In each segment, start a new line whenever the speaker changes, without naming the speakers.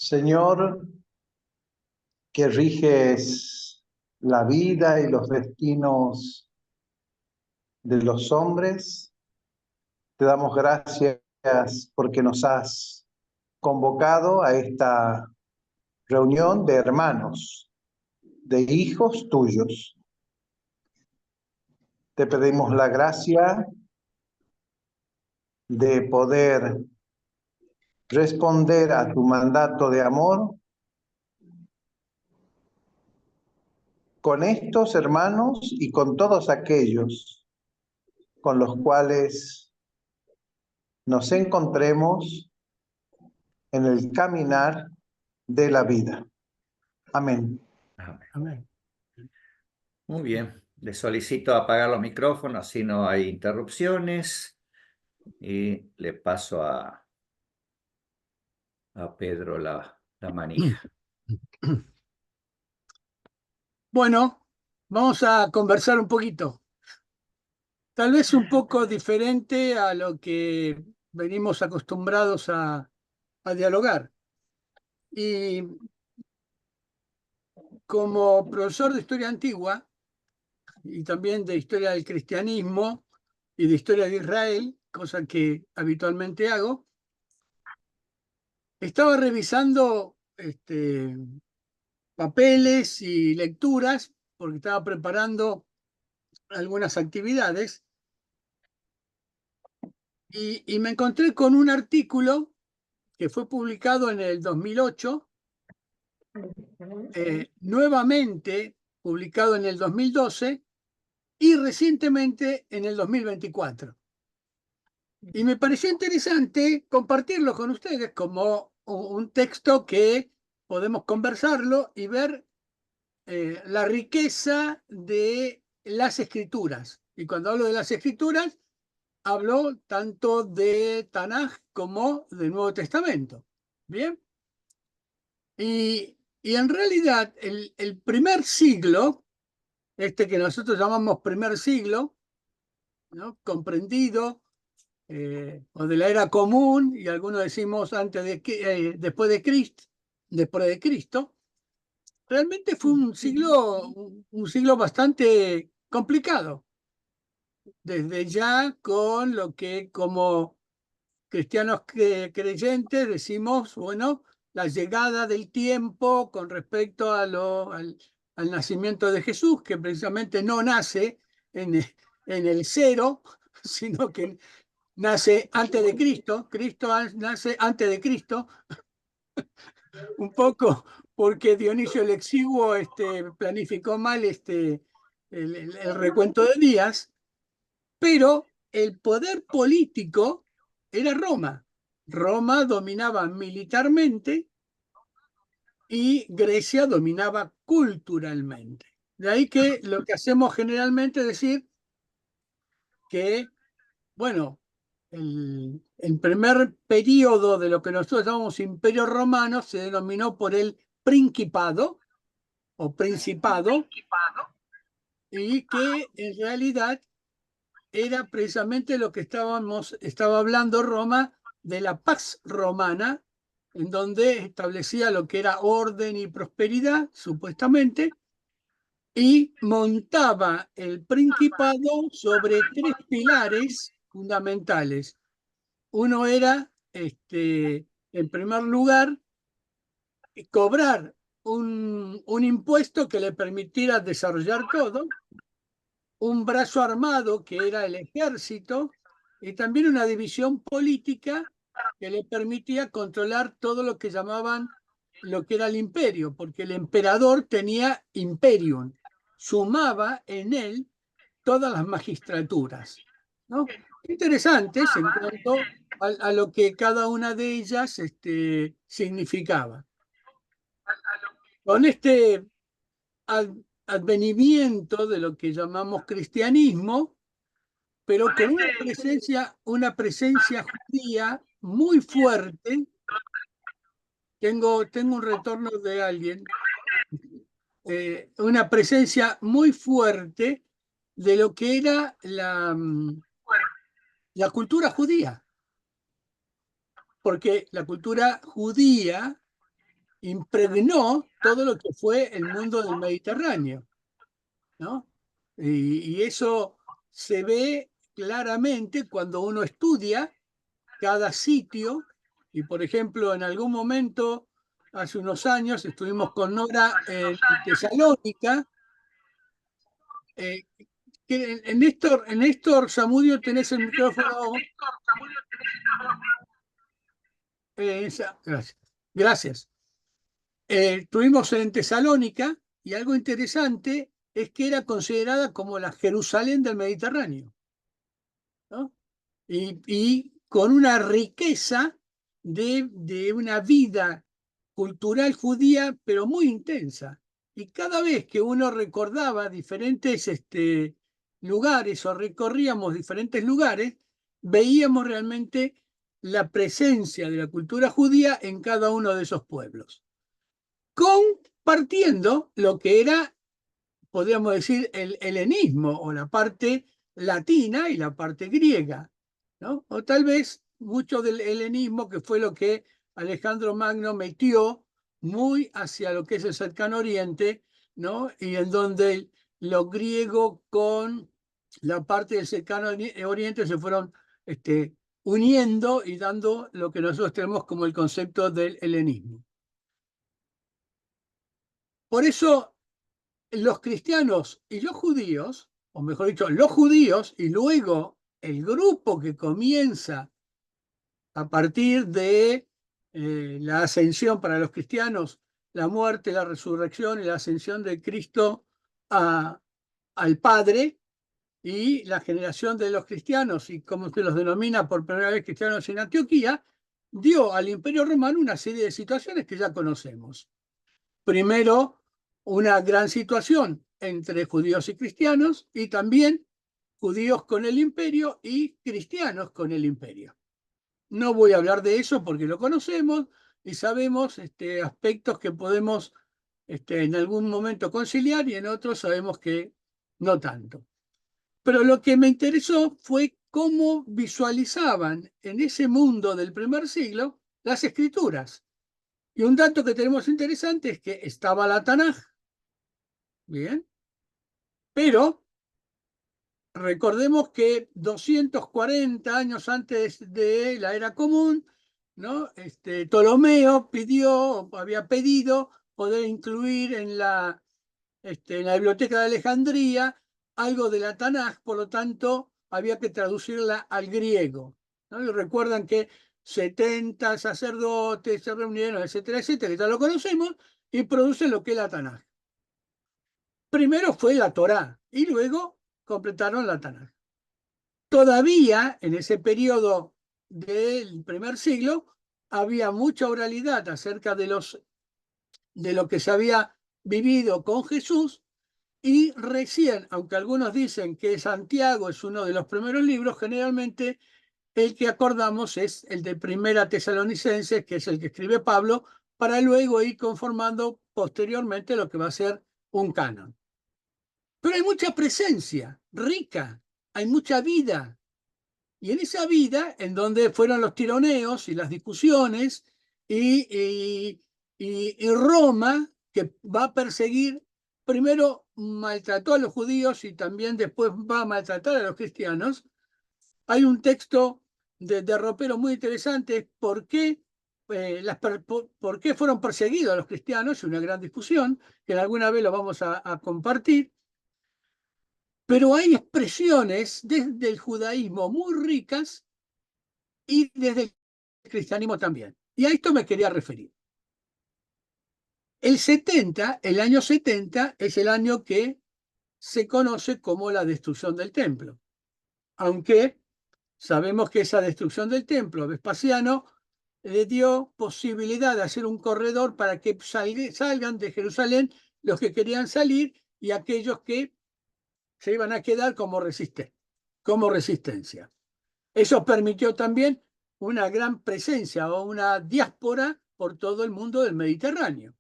Señor, que riges la vida y los destinos de los hombres, te damos gracias porque nos has convocado a esta reunión de hermanos, de hijos tuyos. Te pedimos la gracia de poder responder a tu mandato de amor con estos hermanos y con todos aquellos con los cuales nos encontremos en el caminar de la vida. Amén.
Amén. Muy bien, le solicito apagar los micrófonos, así no hay interrupciones, y le paso a Pedro la manija.
Bueno, vamos a conversar un poquito. Tal vez un poco diferente a lo que venimos acostumbrados a dialogar. Y como profesor de historia antigua y también de historia del cristianismo y de historia de Israel, cosa que habitualmente hago, estaba revisando papeles y lecturas porque estaba preparando algunas actividades y me encontré con un artículo que fue publicado en el 2008, nuevamente publicado en el 2012 y recientemente en el 2024. Y me pareció interesante compartirlo con ustedes como un texto que podemos conversarlo y ver la riqueza de las escrituras. Y cuando hablo de las escrituras, hablo tanto de Tanaj como del Nuevo Testamento. ¿Bien? Y en realidad el primer siglo, que nosotros llamamos primer siglo, ¿no? Comprendido, o de la era común, y algunos decimos después de Cristo, realmente fue un siglo bastante complicado, desde ya con lo que como cristianos creyentes decimos, bueno, la llegada del tiempo con respecto al nacimiento de Jesús, que precisamente no nace en el cero, sino que nace antes de Cristo. Cristo nace antes de Cristo, un poco porque Dionisio el Exiguo planificó mal el recuento de días, pero el poder político era Roma. Roma dominaba militarmente y Grecia dominaba culturalmente. De ahí que lo que hacemos generalmente es decir que, bueno, el primer periodo de lo que nosotros llamamos Imperio Romano se denominó por el Principado o Principado, y que en realidad era precisamente lo que estaba hablando Roma de la Pax Romana, en donde establecía lo que era orden y prosperidad, supuestamente, y montaba el principado sobre tres pilares fundamentales. Uno era, en primer lugar, cobrar un impuesto que le permitiera desarrollar todo, un brazo armado que era el ejército, y también una división política que le permitía controlar todo lo que llamaban lo que era el imperio, porque el emperador tenía imperium, sumaba en él todas las magistraturas, ¿no? Interesantes en cuanto a lo que cada una de ellas significaba. Con este advenimiento de lo que llamamos cristianismo, pero con una presencia judía muy fuerte. Tengo un retorno de alguien. Una presencia muy fuerte de lo que era la cultura judía. Porque la cultura judía impregnó todo lo que fue el mundo del Mediterráneo, ¿no? Y eso se ve claramente cuando uno estudia cada sitio, y por ejemplo, en algún momento, hace unos años, estuvimos con Nora en Tesalónica. En Néstor Zamudio, tenés el micrófono. Gracias. Gracias. Estuvimos en Tesalónica y algo interesante es que era considerada como la Jerusalén del Mediterráneo, ¿no? Y con una riqueza de una vida cultural judía, pero muy intensa. Y cada vez que uno recordaba diferentes lugares o recorríamos diferentes lugares, veíamos realmente la presencia de la cultura judía en cada uno de esos pueblos, compartiendo lo que era, podríamos decir, el helenismo o la parte latina y la parte griega, ¿no? O tal vez mucho del helenismo, que fue lo que Alejandro Magno metió muy hacia lo que es el cercano oriente, ¿no? Y en donde lo griego con la parte del cercano oriente se fueron uniendo y dando lo que nosotros tenemos como el concepto del helenismo. Por eso los cristianos y los judíos, o mejor dicho, los judíos y luego el grupo que comienza a partir de la ascensión para los cristianos, la muerte, la resurrección y la ascensión de Cristo al Padre, y la generación de los cristianos, y como se los denomina por primera vez cristianos en Antioquía, dio al Imperio Romano una serie de situaciones que ya conocemos. Primero, una gran situación entre judíos y cristianos, y también judíos con el imperio y cristianos con el imperio. No voy a hablar de eso porque lo conocemos y sabemos aspectos que podemos en algún momento conciliar, y en otros sabemos que no tanto. Pero lo que me interesó fue cómo visualizaban en ese mundo del primer siglo las escrituras. Y un dato que tenemos interesante es que estaba la Tanaj, bien, pero recordemos que 240 años antes de la era común, ¿no? Ptolomeo había pedido poder incluir en la biblioteca de Alejandría algo de la Tanaj, por lo tanto había que traducirla al griego, ¿no? Y recuerdan que 70 sacerdotes se reunieron, etcétera, etcétera, que ya lo conocemos, y producen lo que es la Tanaj. Primero fue la Torá y luego completaron la Tanaj. Todavía en ese periodo del primer siglo había mucha oralidad acerca de lo que se había vivido con Jesús, y recién, aunque algunos dicen que Santiago es uno de los primeros libros, generalmente el que acordamos es el de Primera Tesalonicenses, que es el que escribe Pablo, para luego ir conformando posteriormente lo que va a ser un canon. Pero hay mucha presencia rica, hay mucha vida. Y en esa vida, en donde fueron los tironeos y las discusiones, y Roma, que va a perseguir, primero maltrató a los judíos y también después va a maltratar a los cristianos. Hay un texto de Ropero muy interesante, ¿por qué fueron perseguidos los cristianos? Es una gran discusión, que alguna vez lo vamos a compartir. Pero hay expresiones desde el judaísmo muy ricas y desde el cristianismo también. Y a esto me quería referir. El año 70, es el año que se conoce como la destrucción del templo. Aunque sabemos que esa destrucción del templo, Vespasiano le dio posibilidad de hacer un corredor para que salgan de Jerusalén los que querían salir y aquellos que se iban a quedar como resistencia. Eso permitió también una gran presencia o una diáspora por todo el mundo del Mediterráneo,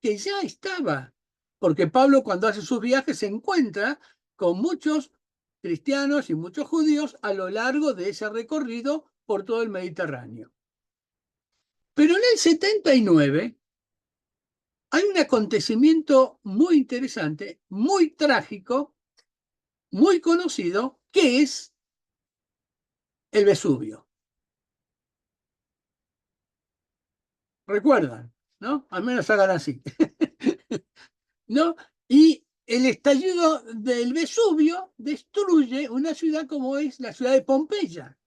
que ya estaba, porque Pablo, cuando hace sus viajes, se encuentra con muchos cristianos y muchos judíos a lo largo de ese recorrido por todo el Mediterráneo. Pero en el 79 hay un acontecimiento muy interesante, muy trágico, muy conocido, que es el Vesubio. ¿Recuerdan? ¿No? Al menos hagan así. ¿No? Y el estallido del Vesubio destruye una ciudad como es la ciudad de Pompeya.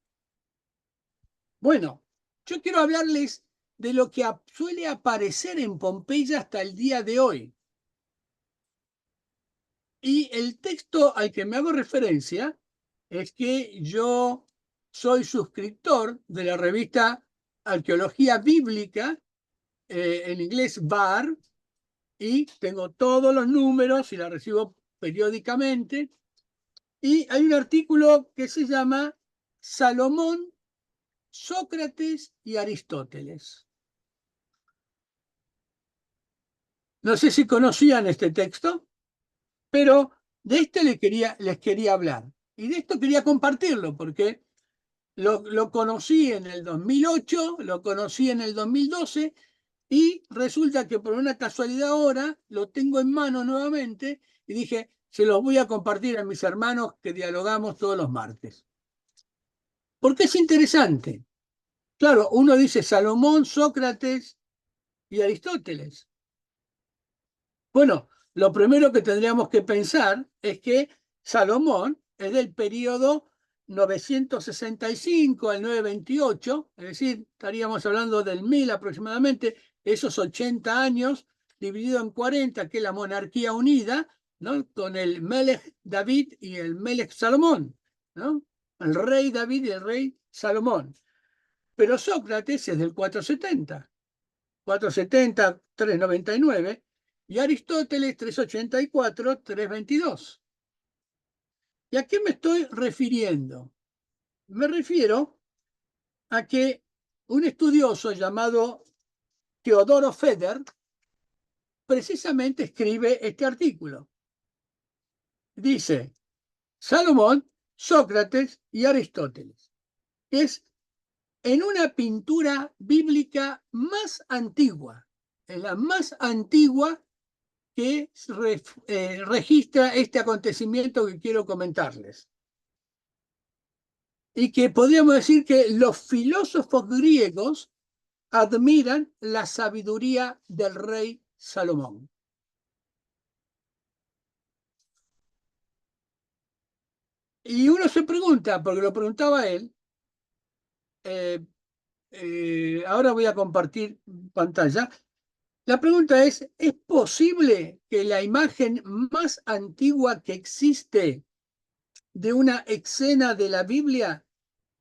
Bueno, yo quiero hablarles de lo que suele aparecer en Pompeya hasta el día de hoy. Y el texto al que me hago referencia es que yo soy suscriptor de la revista Arqueología Bíblica, en inglés BAR, y tengo todos los números y la recibo periódicamente. Y hay un artículo que se llama Salomón, Sócrates y Aristóteles. No sé si conocían este texto, pero de este les quería hablar. Y de esto quería compartirlo, porque lo conocí en el 2008, lo conocí en el 2012, y resulta que por una casualidad ahora lo tengo en mano nuevamente y dije, se los voy a compartir a mis hermanos que dialogamos todos los martes. Porque es interesante. Claro, uno dice Salomón, Sócrates y Aristóteles. Bueno, lo primero que tendríamos que pensar es que Salomón es del periodo 965 al 928, es decir, estaríamos hablando del 1000 aproximadamente, esos 80 años dividido en 40, que es la monarquía unida, ¿no? Con el Melech David y el Melech Salomón, ¿no? El rey David y el rey Salomón. Pero Sócrates es del 470, 399, y Aristóteles 384, 322. ¿Y a qué me estoy refiriendo? Me refiero a que un estudioso llamado Teodoro Feder precisamente escribe este artículo. Dice, Salomón, Sócrates y Aristóteles. Es en una pintura bíblica más antigua, en la más antigua que registra este acontecimiento que quiero comentarles. Y que podríamos decir que los filósofos griegos admiran la sabiduría del rey Salomón. Y uno se pregunta, porque lo preguntaba él, ahora voy a compartir pantalla. La pregunta ¿es posible que la imagen más antigua que existe de una escena de la Biblia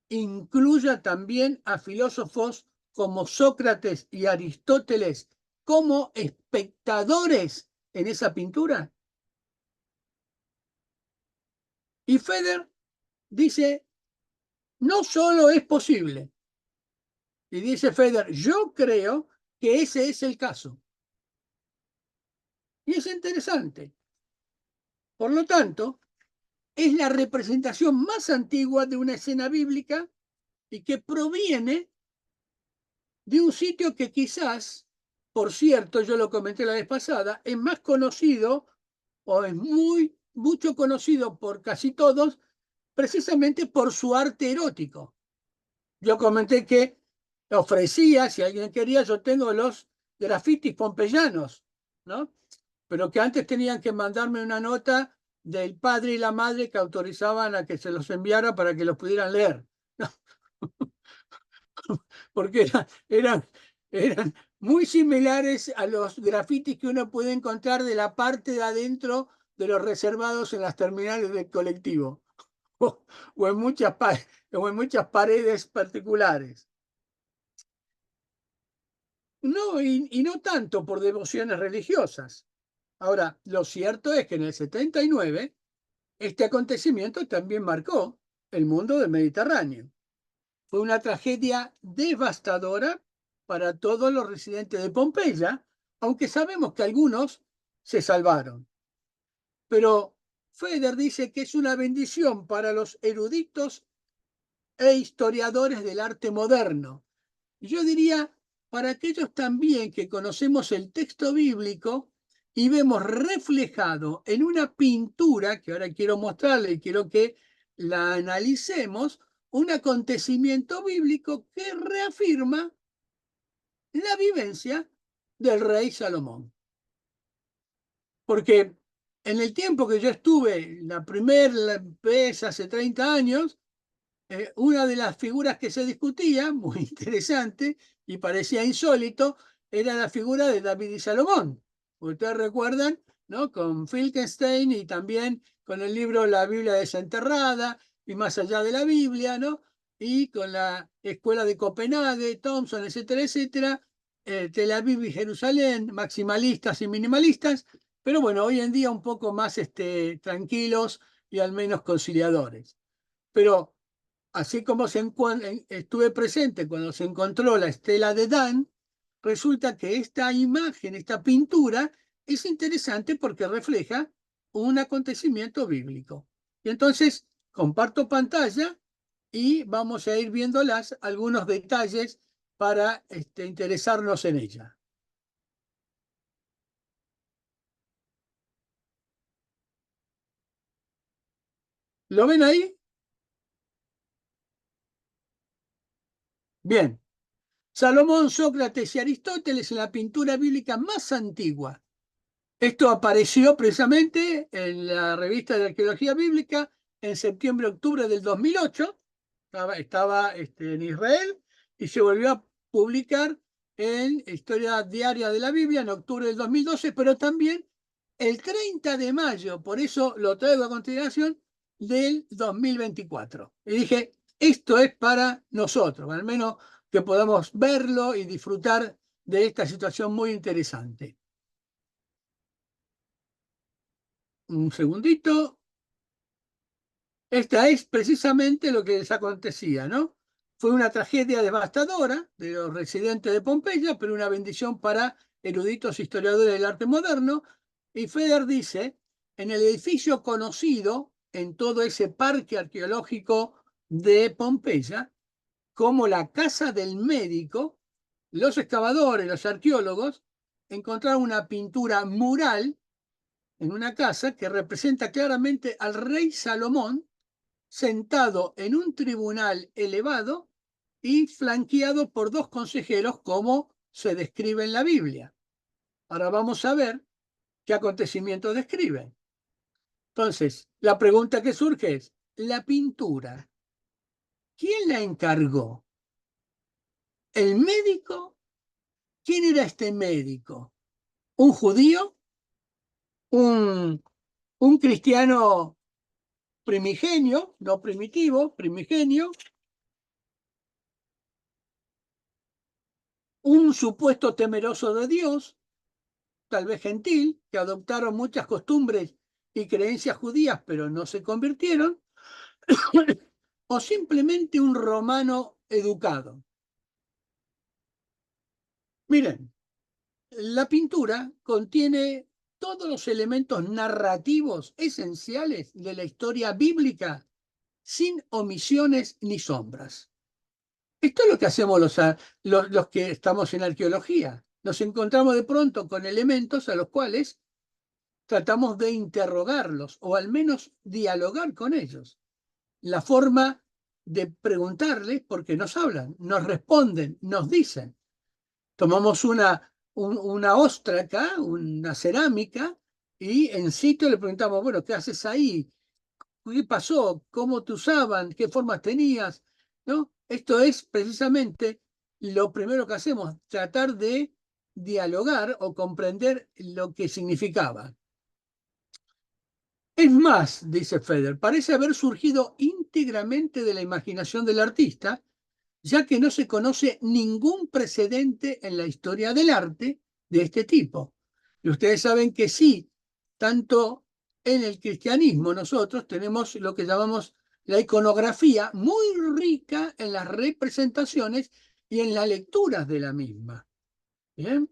incluya también a filósofos como Sócrates y Aristóteles como espectadores en esa pintura? Y Feder dice, no solo es posible, y dice Feder, yo creo que ese es el caso. Y es interesante. Por lo tanto, es la representación más antigua de una escena bíblica y que proviene de un sitio que quizás, por cierto, yo lo comenté la vez pasada, es más conocido o es mucho conocido por casi todos, precisamente por su arte erótico. Yo comenté que ofrecía, si alguien quería, yo tengo los grafitis pompeyanos, ¿no? Pero que antes tenían que mandarme una nota del padre y la madre que autorizaban a que se los enviara para que los pudieran leer, ¿no? Porque eran muy similares a los grafitis que uno puede encontrar de la parte de adentro de los reservados en las terminales del colectivo o en muchas paredes particulares. No, y no tanto por devociones religiosas. Ahora, lo cierto es que en el 79 este acontecimiento también marcó el mundo del Mediterráneo. Fue una tragedia devastadora para todos los residentes de Pompeya, aunque sabemos que algunos se salvaron. Pero Feder dice que es una bendición para los eruditos e historiadores del arte moderno. Y yo diría para aquellos también que conocemos el texto bíblico y vemos reflejado en una pintura, que ahora quiero mostrarle y quiero que la analicemos, un acontecimiento bíblico que reafirma la vivencia del rey Salomón. Porque en el tiempo que yo estuve, la primera vez hace 30 años, una de las figuras que se discutía, muy interesante y parecía insólito, era la figura de David y Salomón. Ustedes recuerdan, ¿no? Con Finkelstein y también con el libro La Biblia desenterrada y Más allá de la Biblia, ¿no? Y con la escuela de Copenhague, Thompson, etcétera, etcétera, Tel Aviv y Jerusalén, maximalistas y minimalistas, pero bueno, hoy en día un poco más tranquilos y al menos conciliadores. Pero así como estuve presente cuando se encontró la estela de Dan, resulta que esta imagen, esta pintura, es interesante porque refleja un acontecimiento bíblico. Y entonces comparto pantalla y vamos a ir viendo algunos detalles para interesarnos en ella. ¿Lo ven ahí? Bien. Salomón, Sócrates y Aristóteles en la pintura bíblica más antigua. Esto apareció precisamente en la revista de Arqueología Bíblica en septiembre-octubre del 2008. Estaba en Israel y se volvió a publicar en Historia Diaria de la Biblia en octubre del 2012, pero también el 30 de mayo, por eso lo traigo a continuación, del 2024. Y dije, esto es para nosotros, al menos que podamos verlo y disfrutar de esta situación muy interesante. Un segundito. Esta es precisamente lo que les acontecía, ¿no? Fue una tragedia devastadora de los residentes de Pompeya, pero una bendición para eruditos historiadores del arte moderno. Y Feder dice, en el edificio conocido en todo ese parque arqueológico de Pompeya, como la casa del médico, los excavadores, los arqueólogos, encontraron una pintura mural en una casa que representa claramente al rey Salomón sentado en un tribunal elevado y flanqueado por dos consejeros, como se describe en la Biblia. Ahora vamos a ver qué acontecimientos describen. Entonces, la pregunta que surge es, la pintura, ¿quién la encargó? ¿El médico? ¿Quién era este médico? ¿Un judío? ¿Un cristiano primigenio, no primitivo, primigenio? ¿Un supuesto temeroso de Dios, tal vez gentil, que adoptaron muchas costumbres y creencias judías, pero no se convirtieron? ¿O simplemente un romano educado? Miren, la pintura contiene todos los elementos narrativos esenciales de la historia bíblica, sin omisiones ni sombras. Esto es lo que hacemos los que estamos en arqueología. Nos encontramos de pronto con elementos a los cuales tratamos de interrogarlos o al menos dialogar con ellos. La forma de preguntarles porque nos hablan, nos responden, nos dicen. Tomamos una ostra acá, una cerámica, y en sitio le preguntamos, bueno, ¿qué haces ahí? ¿Qué pasó? ¿Cómo te usaban? ¿Qué formas tenías? ¿No? Esto es precisamente lo primero que hacemos, tratar de dialogar o comprender lo que significaba. Es más, dice Feder, parece haber surgido íntegramente de la imaginación del artista, ya que no se conoce ningún precedente en la historia del arte de este tipo. Y ustedes saben que sí, tanto en el cristianismo nosotros tenemos lo que llamamos la iconografía, muy rica en las representaciones y en las lecturas de la misma. ¿Bien?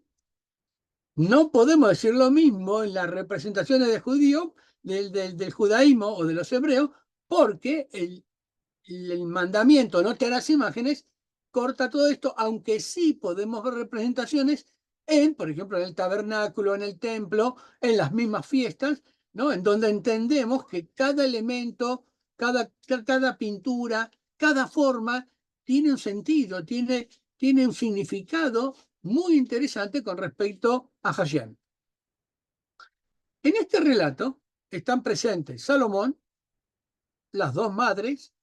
No podemos decir lo mismo en las representaciones de judíos, del judaísmo o de los hebreos, porque el mandamiento no te harás imágenes corta todo esto, aunque sí podemos ver representaciones por ejemplo, en el tabernáculo, en el templo, en las mismas fiestas, ¿no? En donde entendemos que cada elemento, cada pintura, cada forma tiene un sentido, tiene un significado muy interesante con respecto a Hashem. En este relato están presentes Salomón, las dos madres,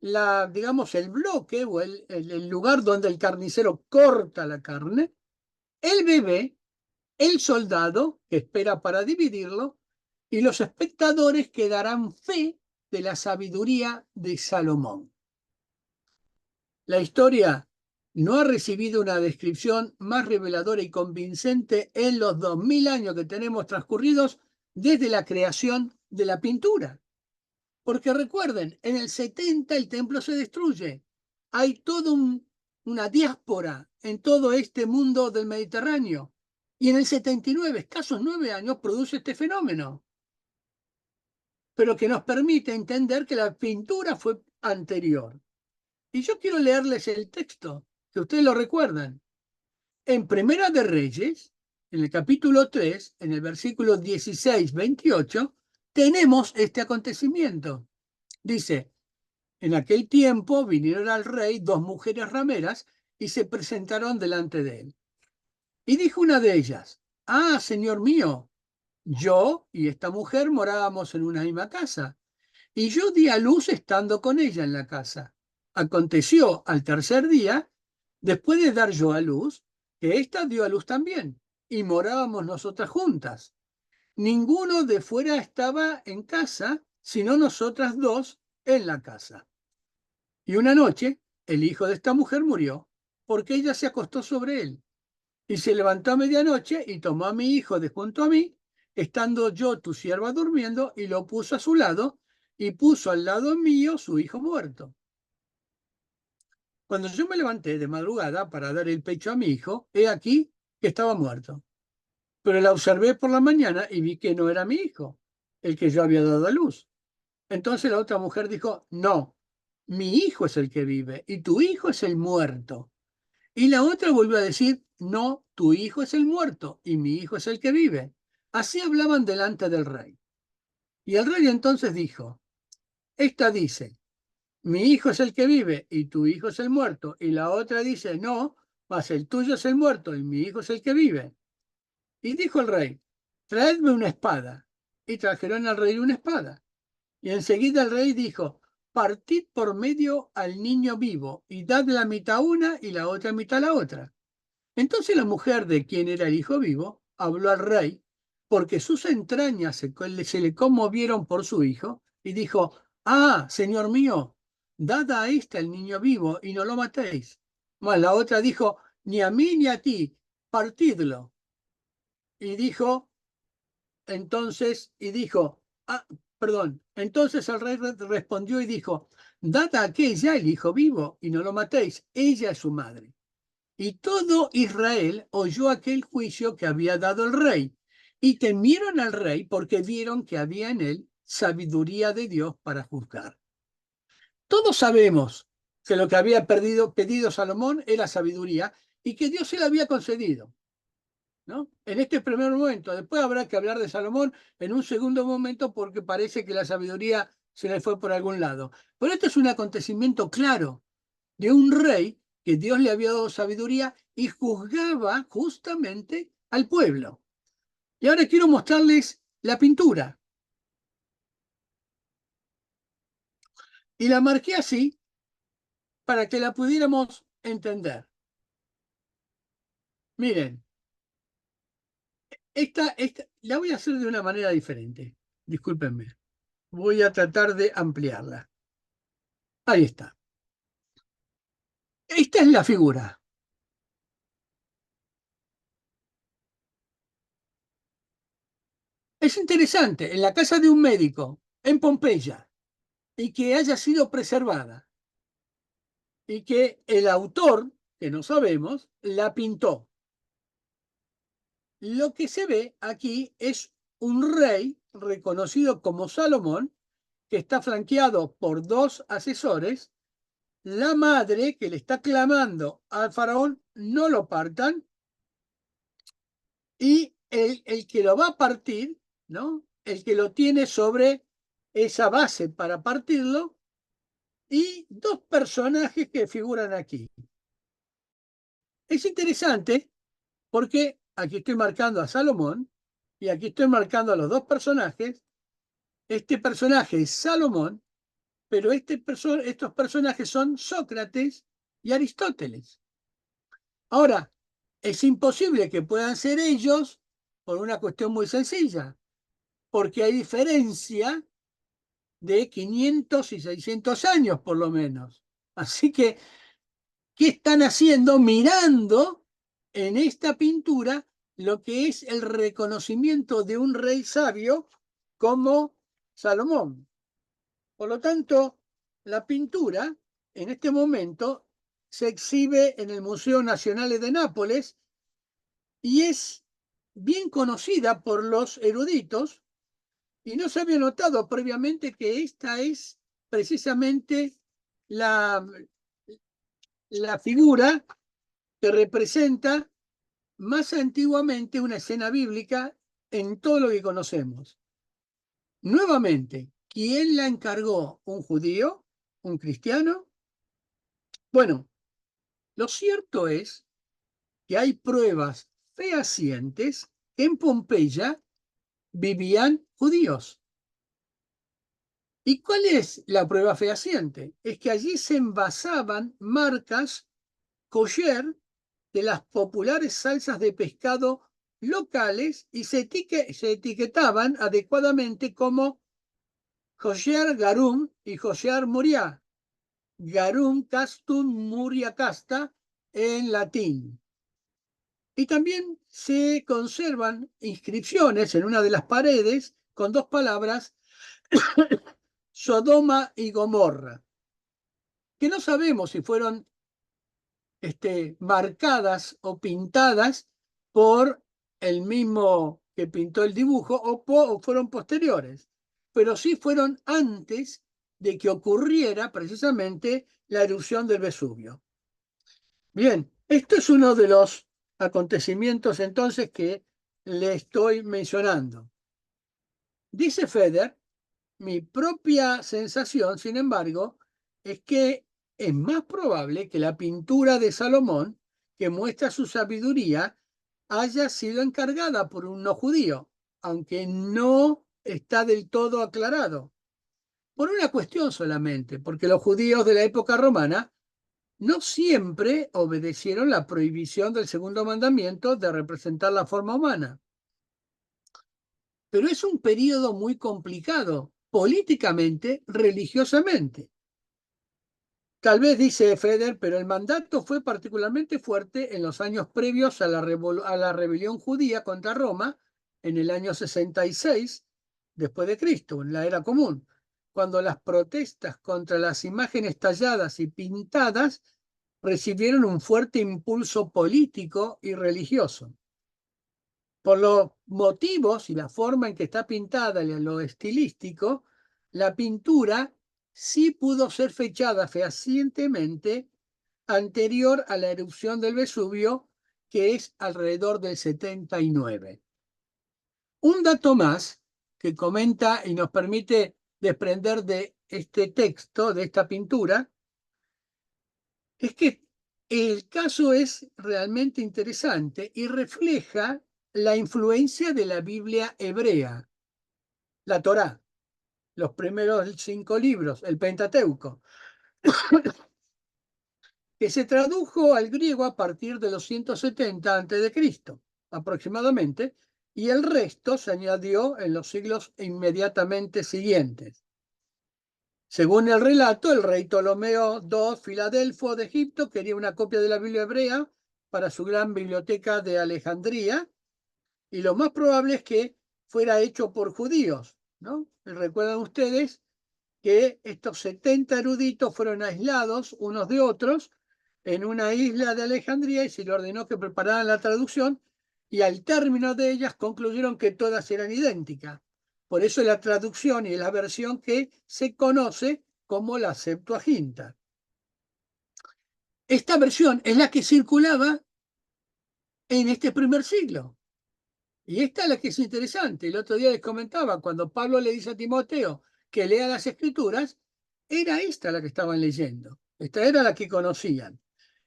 digamos, el bloque o el lugar donde el carnicero corta la carne, el bebé, el soldado que espera para dividirlo y los espectadores que darán fe de la sabiduría de Salomón. La historia no ha recibido una descripción más reveladora y convincente en los 2000 años que tenemos transcurridos desde la creación de la pintura. Porque recuerden, en el 70 el templo se destruye. Hay toda una diáspora en todo este mundo del Mediterráneo. Y en el 79, escasos 9 años, produce este fenómeno. Pero que nos permite entender que la pintura fue anterior. Y yo quiero leerles el texto, que ustedes lo recuerdan. En Primera de Reyes, en el capítulo 3, en el versículo 16-28, tenemos este acontecimiento. Dice, en aquel tiempo vinieron al rey 2 mujeres rameras y se presentaron delante de él. Y dijo una de ellas, ah, señor mío, yo y esta mujer morábamos en una misma casa, y yo di a luz estando con ella en la casa. Aconteció al tercer día, después de dar yo a luz, que ésta dio a luz también, y morábamos nosotras juntas. Ninguno de fuera estaba en casa, sino nosotras dos en la casa. Y una noche, el hijo de esta mujer murió, porque ella se acostó sobre él. Y se levantó a medianoche y tomó a mi hijo de junto a mí, estando yo, tu sierva, durmiendo, y lo puso a su lado, y puso al lado mío su hijo muerto. Cuando yo me levanté de madrugada para dar el pecho a mi hijo, he aquí que estaba muerto. Pero la observé por la mañana y vi que no era mi hijo, el que yo había dado a luz. Entonces la otra mujer dijo, no, mi hijo es el que vive y tu hijo es el muerto. Y la otra volvió a decir, no, tu hijo es el muerto y mi hijo es el que vive. Así hablaban delante del rey. Y el rey entonces dijo, esta dice, mi hijo es el que vive y tu hijo es el muerto. Y la otra dice, no, mas el tuyo es el muerto y mi hijo es el que vive. Y dijo el rey, traedme una espada. Y trajeron al rey una espada. Y enseguida el rey dijo, partid por medio al niño vivo y dad la mitad una y la otra mitad la otra. Entonces la mujer de quien era el hijo vivo habló al rey, porque sus entrañas se le conmovieron por su hijo, y dijo, ah, señor mío, dad a esta el niño vivo y no lo matéis. Mas la otra dijo, ni a mí ni a ti, partidlo. Y dijo, entonces el rey respondió y dijo, dad a aquella el hijo vivo y no lo matéis, ella es su madre. Y todo Israel oyó aquel juicio que había dado el rey, y temieron al rey porque vieron que había en él sabiduría de Dios para juzgar. Todos sabemos que lo que había pedido Salomón era sabiduría y que Dios se la había concedido, ¿no? En este primer momento. Después habrá que hablar de Salomón en un segundo momento porque parece que la sabiduría se le fue por algún lado. Pero esto es un acontecimiento claro de un rey que Dios le había dado sabiduría y juzgaba justamente al pueblo. Y ahora quiero mostrarles la pintura. Y la marqué así para que la pudiéramos entender. Miren, esta la voy a hacer de una manera diferente. Discúlpenme. Voy a tratar de ampliarla. Ahí está. Esta es la figura. Es interesante, en la casa de un médico, en Pompeya, y que haya sido preservada, y que el autor, que no sabemos, la pintó. Lo que se ve aquí es un rey reconocido como Salomón, que está flanqueado por dos asesores, la madre que le está clamando al faraón, no lo partan, y el que lo va a partir, ¿no? El que lo tiene sobre esa base para partirlo, y dos personajes que figuran aquí. Es interesante porque aquí estoy marcando a Salomón y aquí estoy marcando a los dos personajes. Este personaje es Salomón, pero estos personajes son Sócrates y Aristóteles. Ahora, es imposible que puedan ser ellos por una cuestión muy sencilla, porque hay diferencia de 500 y 600 años por lo menos. Así que, ¿qué están haciendo? Mirando en esta pintura lo que es el reconocimiento de un rey sabio como Salomón. Por lo tanto, la pintura en este momento se exhibe en el Museo Nacional de Nápoles y es bien conocida por los eruditos, y no se había notado previamente que esta es precisamente la figura que representa más antiguamente una escena bíblica en todo lo que conocemos. Nuevamente, ¿quién la encargó? ¿Un judío? ¿Un cristiano? Bueno, lo cierto es que hay pruebas fehacientes que en Pompeya vivían judíos. ¿Y cuál es la prueba fehaciente? Es que allí se envasaban marcas kosher de las populares salsas de pescado locales y se etiquetaban adecuadamente como kosher garum y kosher muriá. Garum castum muria casta en latín. Y también se conservan inscripciones en una de las paredes con dos palabras, Sodoma y Gomorra, que no sabemos si fueron marcadas o pintadas por el mismo que pintó el dibujo o fueron posteriores, pero sí fueron antes de que ocurriera precisamente la erupción del Vesubio. Bien, esto es uno de los acontecimientos entonces que le estoy mencionando. Dice Feder, mi propia sensación, sin embargo, es que es más probable que la pintura de Salomón, que muestra su sabiduría, haya sido encargada por un no judío, aunque no está del todo aclarado. Por una cuestión solamente, porque los judíos de la época romana no siempre obedecieron la prohibición del segundo mandamiento de representar la forma humana. Pero es un periodo muy complicado, políticamente, religiosamente. Tal vez, dice Feder, pero el mandato fue particularmente fuerte en los años previos a la rebelión judía contra Roma, en el año 66 después de Cristo, en la era común, cuando las protestas contra las imágenes talladas y pintadas recibieron un fuerte impulso político y religioso. Por los motivos y la forma en que está pintada, lo estilístico, la pintura sí pudo ser fechada fehacientemente anterior a la erupción del Vesubio, que es alrededor del 79. Un dato más que comenta y nos permite desprender de este texto, de esta pintura, es que el caso es realmente interesante y refleja la influencia de la Biblia hebrea, la Torá, los primeros 5 libros, el Pentateuco, que se tradujo al griego a partir de los 170 a.C. aproximadamente, y el resto se añadió en los siglos inmediatamente siguientes. Según el relato, el rey Ptolomeo II Filadelfo de Egipto quería una copia de la Biblia hebrea para su gran biblioteca de Alejandría, y lo más probable es que fuera hecho por judíos, ¿no? Recuerdan ustedes que estos 70 eruditos fueron aislados unos de otros en una isla de Alejandría y se le ordenó que prepararan la traducción, y al término de ellas concluyeron que todas eran idénticas. Por eso la traducción y la versión que se conoce como la Septuaginta. esta versión es la que circulaba en este primer siglo. Y esta es la que es interesante. El otro día les comentaba, cuando Pablo le dice a Timoteo que lea las Escrituras, era esta la que estaban leyendo. Esta era la que conocían.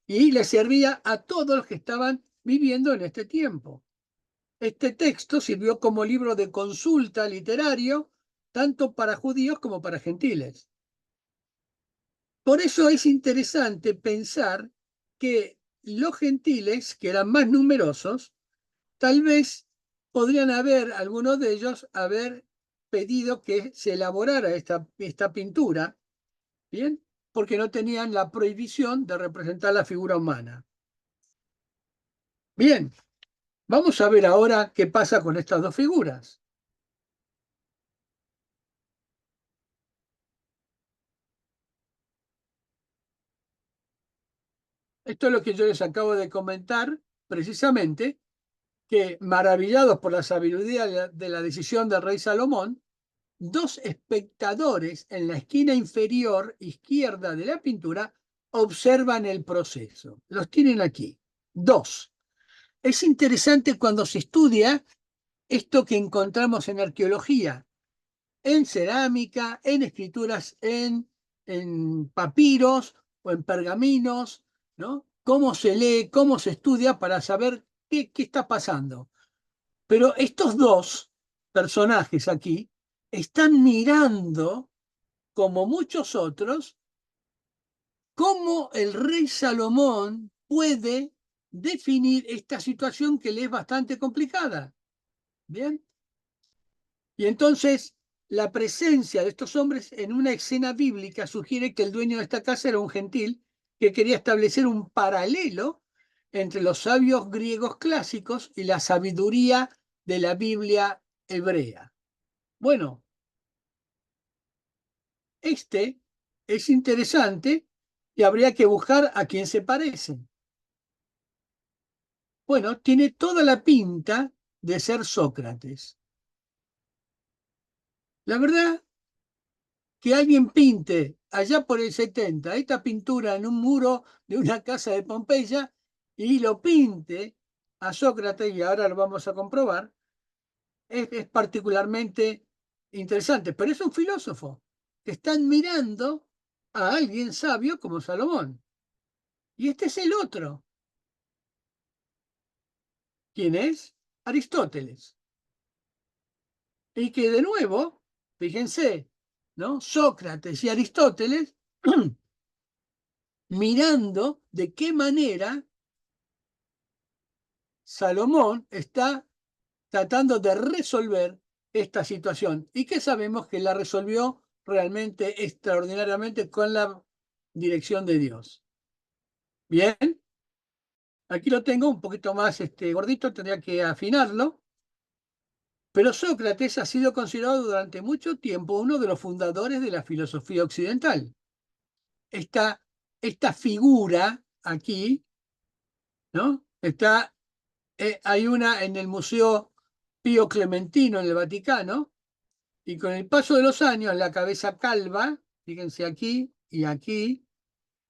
Y le servía a todos los que estaban viviendo en este tiempo. Este texto sirvió como libro de consulta literario, tanto para judíos como para gentiles. Por eso es interesante pensar que los gentiles, que eran más numerosos, tal vez podrían algunos de ellos, haber pedido que se elaborara esta pintura, ¿bien? Porque no tenían la prohibición de representar la figura humana. Bien, vamos a ver ahora qué pasa con estas dos figuras. Esto es lo que yo les acabo de comentar, precisamente, que maravillados por la sabiduría de la decisión del rey Salomón, dos espectadores en la esquina inferior izquierda de la pintura observan el proceso. Los tienen aquí. Dos. Es interesante cuando se estudia esto que encontramos en arqueología, en cerámica, en escrituras, en papiros o en pergaminos, ¿no? Cómo se lee, cómo se estudia para saber qué está pasando. Pero estos dos personajes aquí están mirando, como muchos otros, cómo el rey Salomón puede definir esta situación que le es bastante complicada. ¿Bien? Y entonces la presencia de estos hombres en una escena bíblica sugiere que el dueño de esta casa era un gentil que quería establecer un paralelo entre los sabios griegos clásicos y la sabiduría de la Biblia hebrea. Bueno, este es interesante y habría que buscar a quién se parece. Bueno, tiene toda la pinta de ser Sócrates. La verdad que alguien pinte allá por el 70 esta pintura en un muro de una casa de Pompeya y lo pinte a Sócrates, y ahora lo vamos a comprobar, es particularmente interesante, pero es un filósofo que están mirando a alguien sabio como Salomón. Y este es el otro. ¿Quién es? Aristóteles. Y que de nuevo, fíjense, ¿no? Sócrates y Aristóteles mirando de qué manera Salomón está tratando de resolver esta situación y que sabemos que la resolvió realmente extraordinariamente con la dirección de Dios. Bien, aquí lo tengo un poquito más gordito, tendría que afinarlo, pero Sócrates ha sido considerado durante mucho tiempo uno de los fundadores de la filosofía occidental. Esta figura aquí, ¿no? Hay una en el Museo Pío Clementino en el Vaticano, y con el paso de los años, la cabeza calva, fíjense aquí,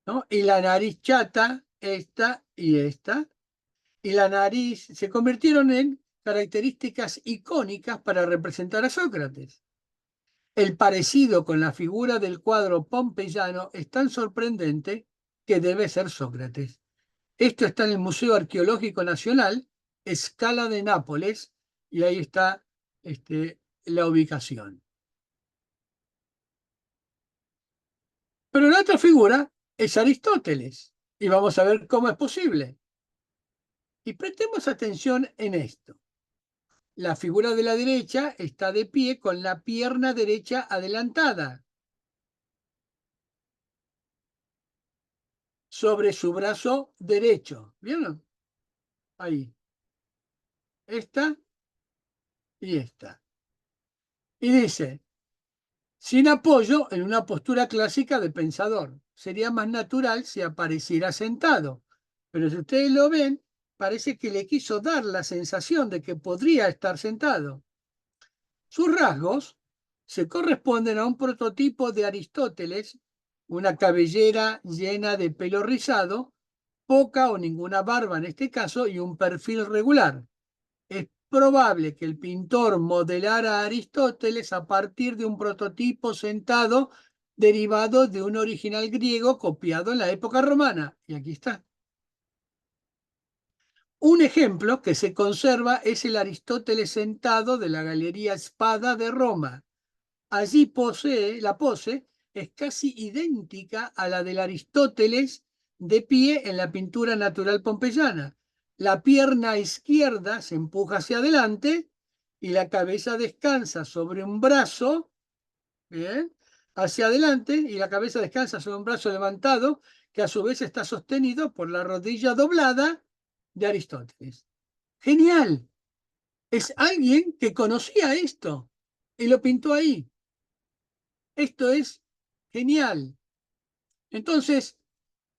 ¿no? Y la nariz chata, esta y esta, y la nariz se convirtieron en características icónicas para representar a Sócrates. El parecido con la figura del cuadro pompeyano es tan sorprendente que debe ser Sócrates. Esto está en el Museo Arqueológico Nacional, Scala de Nápoles, y ahí está la ubicación. Pero la otra figura es Aristóteles, y vamos a ver cómo es posible. Y prestemos atención en esto. La figura de la derecha está de pie con la pierna derecha adelantada sobre su brazo derecho. ¿Vieron? Ahí. Esta y esta. Y dice, sin apoyo en una postura clásica de pensador. Sería más natural si apareciera sentado. Pero si ustedes lo ven, parece que le quiso dar la sensación de que podría estar sentado. Sus rasgos se corresponden a un prototipo de Aristóteles, una cabellera llena de pelo rizado, poca o ninguna barba en este caso y un perfil regular. Es probable que el pintor modelara a Aristóteles a partir de un prototipo sentado derivado de un original griego copiado en la época romana. Y aquí está. Un ejemplo que se conserva es el Aristóteles sentado de la Galería Spada de Roma. Allí la pose es casi idéntica a la del Aristóteles de pie en la pintura natural pompeyana. La pierna izquierda se empuja hacia adelante y la cabeza descansa sobre un brazo, bien, hacia adelante, y la cabeza descansa sobre un brazo levantado que a su vez está sostenido por la rodilla doblada de Aristóteles. Genial. Es alguien que conocía esto y lo pintó ahí. Esto es genial. Entonces,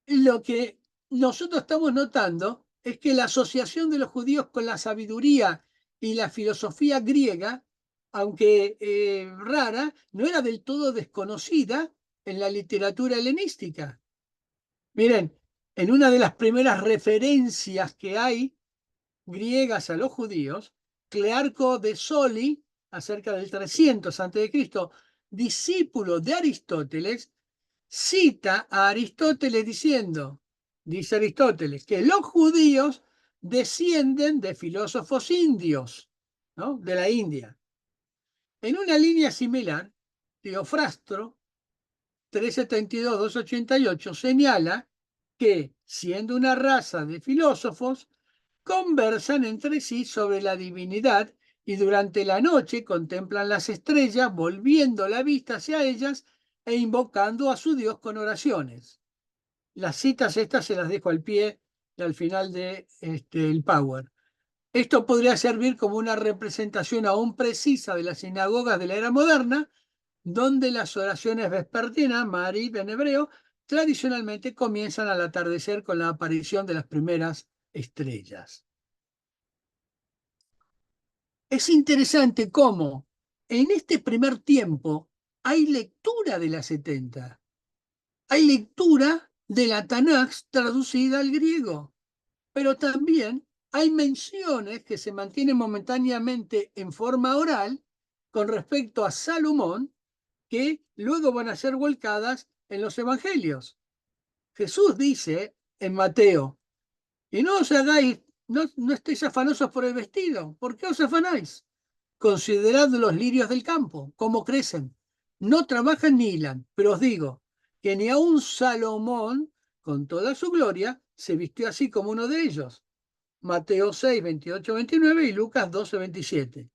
lo que nosotros estamos notando es que la asociación de los judíos con la sabiduría y la filosofía griega, aunque rara, no era del todo desconocida en la literatura helenística. Miren, en una de las primeras referencias que hay griegas a los judíos, Clearco de Soli, acerca del 300 a.C., discípulo de Aristóteles, cita a Aristóteles diciendo, dice Aristóteles, que los judíos descienden de filósofos indios, ¿no?, de la India. En una línea similar, Teofrastro, 372-288, señala que, siendo una raza de filósofos, conversan entre sí sobre la divinidad y durante la noche contemplan las estrellas, volviendo la vista hacia ellas e invocando a su Dios con oraciones. Las citas estas se las dejo al pie y al final de el Power. Esto podría servir como una representación aún precisa de las sinagogas de la era moderna, donde las oraciones vespertinas, Maariv en hebreo, tradicionalmente comienzan al atardecer con la aparición de las primeras estrellas. Es interesante cómo en este primer tiempo hay lectura de la 70, hay lectura de la Tanakh traducida al griego, pero también hay menciones que se mantienen momentáneamente en forma oral con respecto a Salomón, que luego van a ser volcadas en los evangelios. Jesús dice en Mateo, y no os hagáis, no estéis afanosos por el vestido. ¿Por qué os afanáis? Considerad los lirios del campo, cómo crecen. No trabajan ni hilan, pero os digo que ni aun Salomón, con toda su gloria, se vistió así como uno de ellos. Mateo 6, 28, 29 y Lucas 12, 27.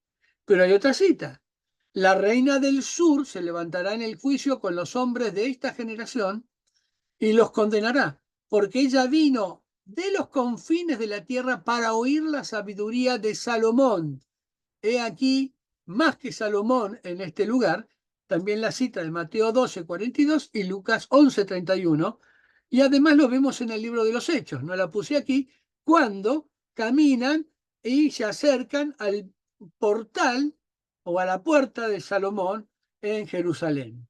Pero hay otra cita. La reina del sur se levantará en el juicio con los hombres de esta generación y los condenará, porque ella vino de los confines de la tierra para oír la sabiduría de Salomón. He aquí, más que Salomón en este lugar, también la cita de Mateo 12, 42 y Lucas 11, 31, y además lo vemos en el libro de los Hechos, no la puse aquí, cuando caminan y se acercan al portal o a la puerta de Salomón en Jerusalén.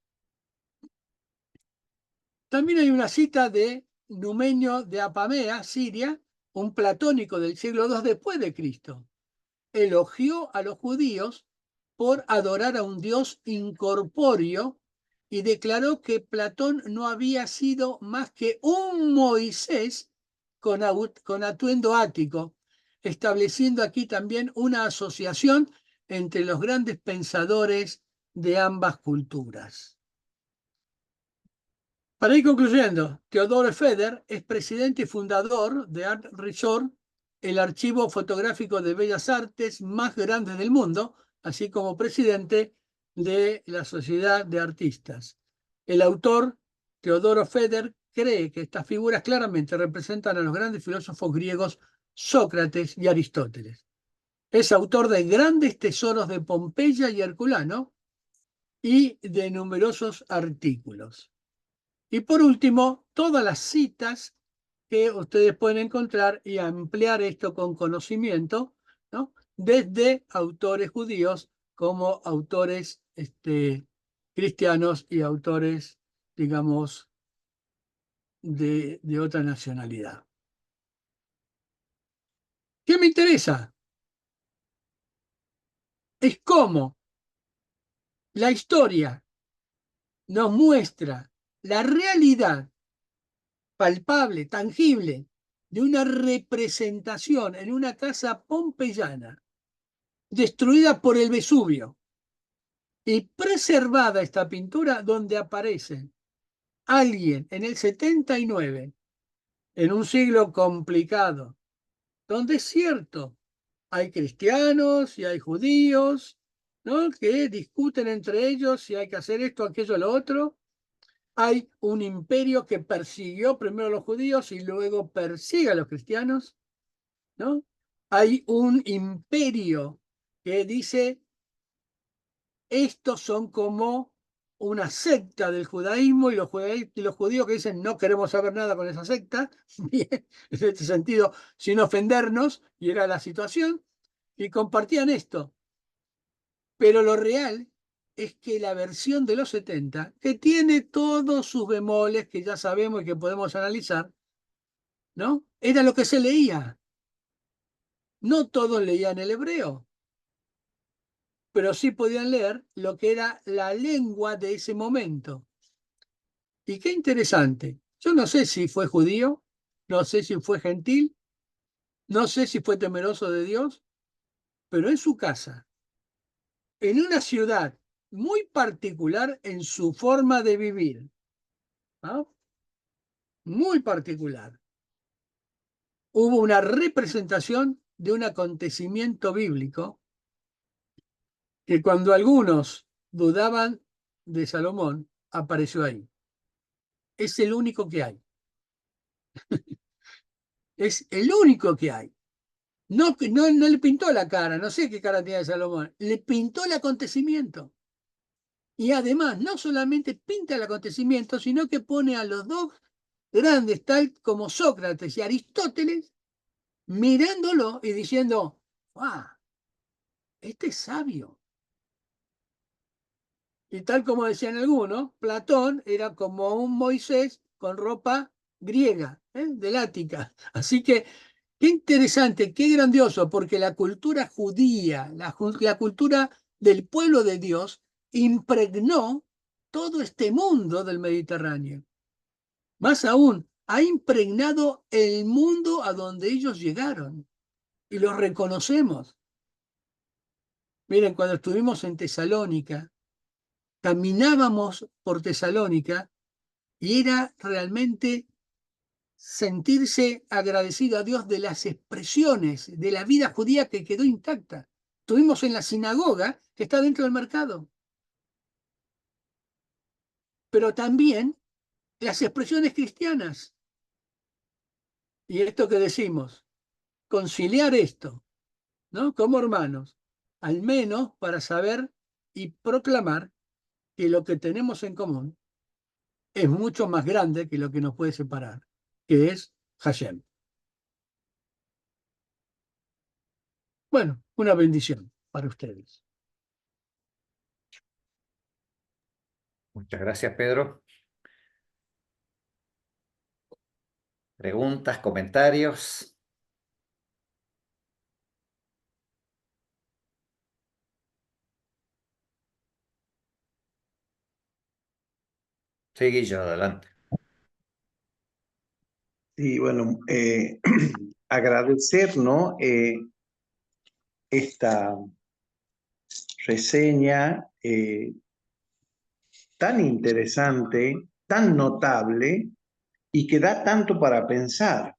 También hay una cita de Numenio de Apamea, Siria, un platónico del siglo II después de Cristo. Elogió a los judíos por adorar a un Dios incorpóreo y declaró que Platón no había sido más que un Moisés con atuendo ático, estableciendo aquí también una asociación entre los grandes pensadores de ambas culturas. Para ir concluyendo, Theodore Feder es presidente y fundador de Art Resort, el archivo fotográfico de bellas artes más grande del mundo, así como presidente de la Sociedad de Artistas. El autor, Teodoro Feder, cree que estas figuras claramente representan a los grandes filósofos griegos Sócrates y Aristóteles. Es autor de grandes tesoros de Pompeya y Herculano y de numerosos artículos. Y por último, todas las citas que ustedes pueden encontrar y ampliar esto con conocimiento, ¿no?, desde autores judíos como autores cristianos y autores, digamos, de otra nacionalidad. ¿Qué me interesa? Es cómo la historia nos muestra la realidad palpable, tangible, de una representación en una casa pompeyana, destruida por el Vesubio, y preservada esta pintura donde aparece alguien en el 79, en un siglo complicado, donde es cierto, hay cristianos y hay judíos, ¿no?, que discuten entre ellos si hay que hacer esto, aquello, lo otro. Hay un imperio que persiguió primero a los judíos y luego persigue a los cristianos, ¿no? Hay un imperio que dice, estos son como una secta del judaísmo, y los judíos que dicen, no queremos saber nada con esa secta, bien, en este sentido, sin ofendernos, y era la situación, y compartían esto. Pero lo real es que la versión de los 70, que tiene todos sus bemoles que ya sabemos y que podemos analizar, ¿no?, era lo que se leía. No todos leían el hebreo, pero sí podían leer lo que era la lengua de ese momento. Y qué interesante. Yo no sé si fue judío, no sé si fue gentil, no sé si fue temeroso de Dios, pero en su casa, en una ciudad muy particular en su forma de vivir, ¿no?, muy particular, hubo una representación de un acontecimiento bíblico que, cuando algunos dudaban de Salomón, apareció ahí. Es el único que hay. Es el único que hay. No, no le pintó la cara, no sé qué cara tenía Salomón, le pintó el acontecimiento. Y además, no solamente pinta el acontecimiento, sino que pone a los dos grandes, tal como Sócrates y Aristóteles, mirándolo y diciendo, ¡ah! Este es sabio. Y tal como decían algunos, Platón era como un Moisés con ropa griega, del Ática. Así que qué interesante, qué grandioso, porque la cultura judía, la cultura del pueblo de Dios, impregnó todo este mundo del Mediterráneo. Más aún, ha impregnado el mundo a donde ellos llegaron, y los reconocemos. Miren, cuando estuvimos en Tesalónica, caminábamos por Tesalónica y era realmente sentirse agradecido a Dios de las expresiones de la vida judía que quedó intacta. Estuvimos en la sinagoga que está dentro del mercado, pero también las expresiones cristianas. Y esto que decimos, conciliar esto, ¿no?, como hermanos, al menos para saber y proclamar que lo que tenemos en común es mucho más grande que lo que nos puede separar, que es Hashem. Bueno, una bendición para ustedes.
Muchas gracias, Pedro. ¿Preguntas, comentarios? Sí, Guillo, adelante.
Y bueno, agradecer, ¿no?, esta reseña tan interesante, tan notable y que da tanto para pensar.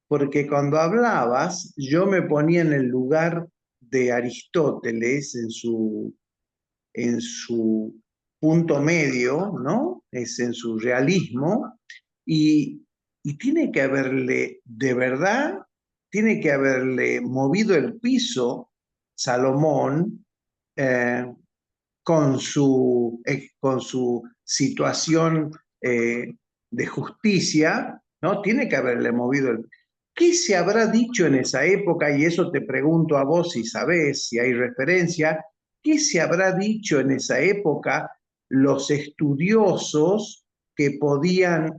Porque cuando hablabas, yo me ponía en el lugar de Aristóteles en su punto medio, ¿no? Es en su realismo, y tiene que haberle, de verdad, tiene que haberle movido el piso Salomón, eh, con su situación de justicia, ¿no? Tiene que haberle movido el... ¿Qué se habrá dicho en esa época? Y eso te pregunto a vos si sabés, si hay referencia. ¿Qué se habrá dicho en esa época los estudiosos que podían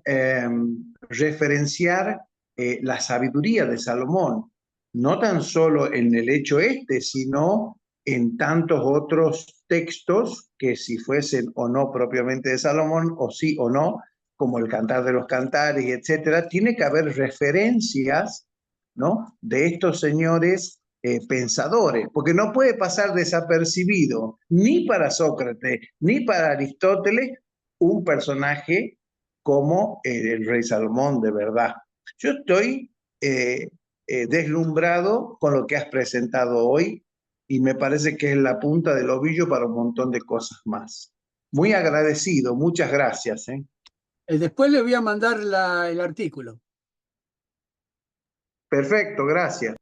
referenciar la sabiduría de Salomón? no tan solo en el hecho este, sino en tantos otros textos que si fuesen o no propiamente de Salomón, o sí o no, como el Cantar de los Cantares, etcétera, tiene que haber referencias, ¿no?, de estos señores pensadores, porque no puede pasar desapercibido ni para Sócrates ni para Aristóteles un personaje como el rey Salomón de verdad. Yo estoy deslumbrado con lo que has presentado hoy y me parece que es la punta del ovillo para un montón de cosas más. Muy agradecido, muchas gracias.
Después le voy a mandar el artículo.
Perfecto, gracias.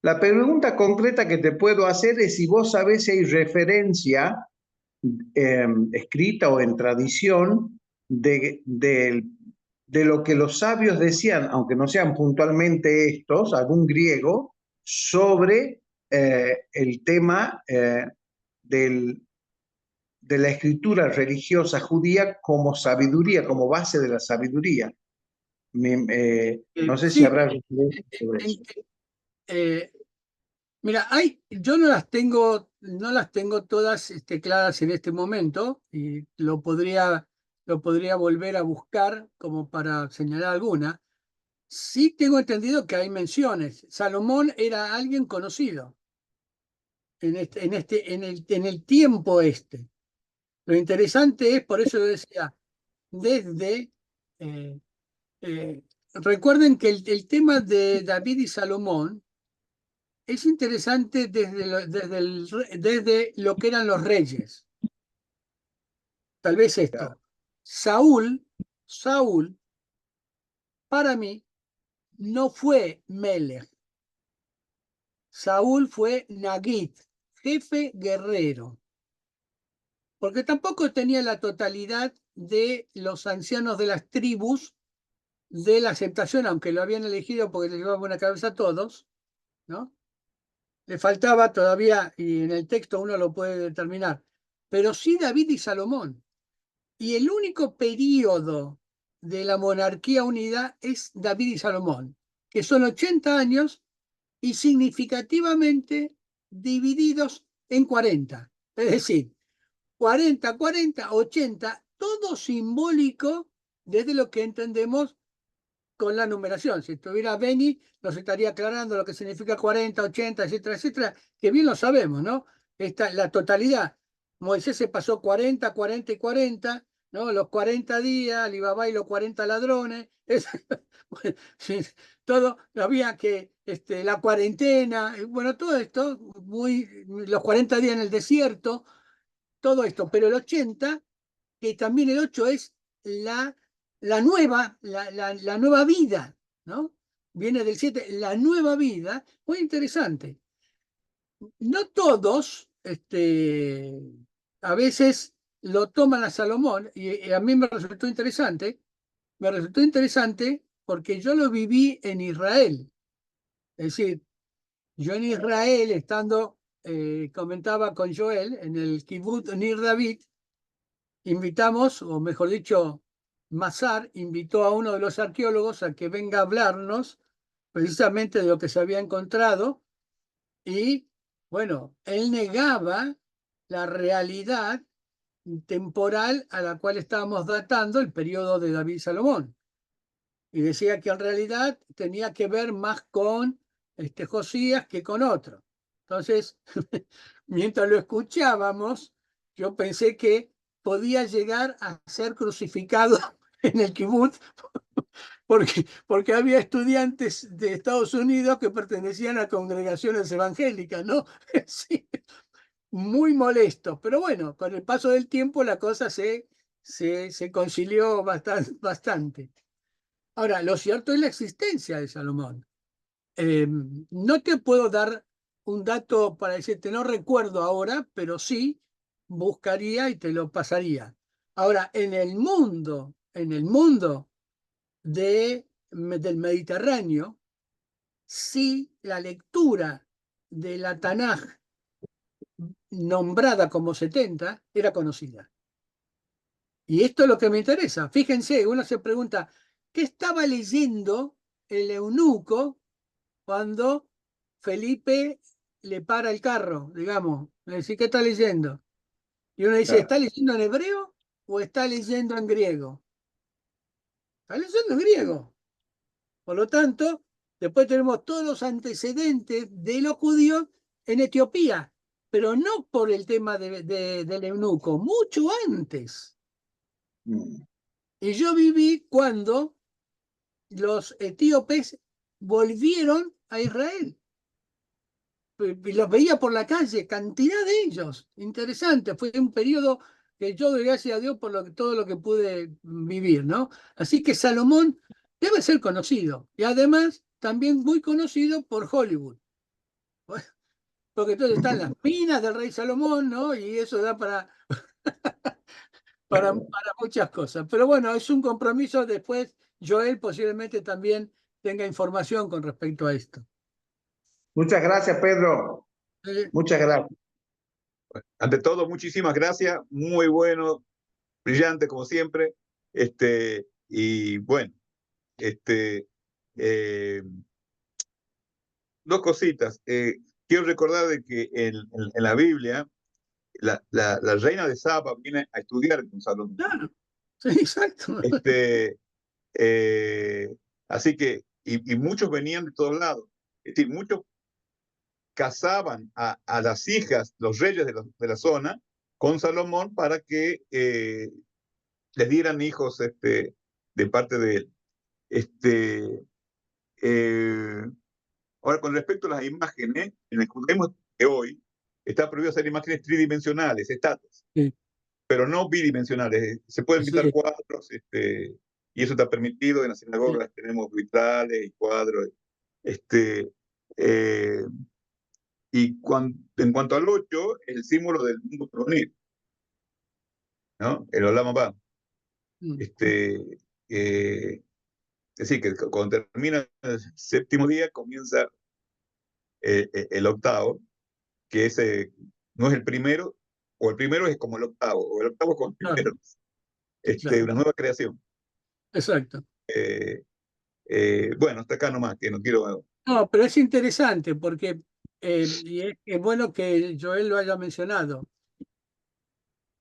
La pregunta concreta que te puedo hacer es si vos sabés si hay referencia escrita o en tradición de lo que los sabios decían, aunque no sean puntualmente estos, algún griego, sobre el tema de la escritura religiosa judía como sabiduría, como base de la sabiduría. No sé si
Sí,
habrá referencia sobre eso.
mira, yo no las tengo todas claras en este momento y lo podría volver a buscar como para señalar alguna. Sí tengo entendido que hay menciones. Salomón era alguien conocido en el tiempo este. Lo interesante es, por eso yo decía, desde... eh, recuerden que el tema de David y Salomón es interesante desde lo que eran los reyes. Tal vez esto. Saúl, para mí, no fue Melech. Saúl fue Nagid, jefe guerrero. Porque tampoco tenía la totalidad de los ancianos de las tribus de la aceptación, aunque lo habían elegido porque le llevaba una cabeza a todos, ¿no? Le faltaba todavía, y en el texto uno lo puede determinar, pero sí David y Salomón. Y el único periodo de la monarquía unida es David y Salomón, que son 80 años y significativamente divididos en 40. Es decir, 40, 40, 80, todo simbólico desde lo que entendemos con la numeración. Si estuviera Beni, nos estaría aclarando lo que significa 40, 80, etcétera, etcétera, que bien lo sabemos, ¿no? La totalidad. Moisés se pasó 40, 40 y 40, ¿no? Los 40 días, Alibaba y los 40 ladrones. Sí, todo, había que, la cuarentena, bueno, todo esto, los 40 días en el desierto, todo esto, pero el 80, que también el 8 es la, la nueva vida, ¿no? Viene del 7, la nueva vida, muy interesante. No todos, a veces lo toman a Salomón, y a mí me resultó interesante porque yo lo viví en Israel. Es decir, yo en Israel, estando, comentaba con Joel, en el Kibbutz Nir David, invitamos, o mejor dicho, Mazar invitó a uno de los arqueólogos a que venga a hablarnos precisamente de lo que se había encontrado y, bueno, él negaba la realidad temporal a la cual estábamos datando el periodo de David Salomón y decía que en realidad tenía que ver más con Josías que con otro. Entonces, mientras lo escuchábamos, yo pensé que podía llegar a ser crucificado en el kibutz porque había estudiantes de Estados Unidos que pertenecían a congregaciones evangélicas, ¿no? Sí, muy molesto, pero bueno, con el paso del tiempo la cosa se concilió bastante. Ahora, lo cierto es la existencia de Salomón. No te puedo dar un dato para decirte, no recuerdo ahora, pero sí buscaría y te lo pasaría. Ahora, en el mundo del Mediterráneo, sí la lectura de la Tanaj nombrada como 70, era conocida. Y esto es lo que me interesa. Fíjense, uno se pregunta, ¿qué estaba leyendo el eunuco cuando Felipe le para el carro, digamos? Le dice, ¿qué está leyendo? Y uno dice,
Claro.
¿está leyendo en hebreo o está leyendo en griego? Está leyendo en griego. Por lo tanto, después tenemos todos los antecedentes de los judíos en Etiopía, pero no por el tema del eunuco, mucho antes.
Mm.
Y yo viví cuando los etíopes volvieron a Israel. Y los veía por la calle, cantidad de ellos. Interesante, fue un periodo que yo doy gracias a Dios por todo lo que pude vivir, ¿no? Así que Salomón debe ser conocido y además también muy conocido por Hollywood. Porque entonces están las minas del rey Salomón, ¿no? Y eso da para muchas cosas. Pero bueno, es un compromiso. Después Joel posiblemente también tenga información con respecto a esto.
Muchas gracias, Pedro.
Eh,
Muchas gracias.
Ante todo, muchísimas gracias. Muy bueno, brillante como siempre. Y bueno, eh, dos cositas. Quiero recordar de que en la Biblia la reina de Saba viene a estudiar con Salomón.
Claro, sí, exacto.
Eh, Así que, y muchos venían de todos lados. Es decir, muchos casaban a las hijas, los reyes de la zona, con Salomón para que les dieran hijos de parte de él. Eh, Ahora, con respecto a las imágenes, en el judaísmo de hoy, está prohibido hacer imágenes tridimensionales, estatuas,
Sí,
pero no bidimensionales. Se pueden pintar
sí,
cuadros, y eso está permitido. En las
sí.
sinagogas tenemos vitrales y cuadros. Eh, y en cuanto al 8, el símbolo del mundo por venir, ¿no? El Olam Abba.
Mm.
Es decir, que cuando termina el séptimo día, comienza el octavo, que ese no es el primero, o el primero es como el octavo, o el octavo como el
Claro,
primero.
claro,
Una nueva creación.
exacto.
Eh, bueno, hasta acá nomás, que no quiero.
No, pero es interesante porque, y es bueno que Joel lo haya mencionado.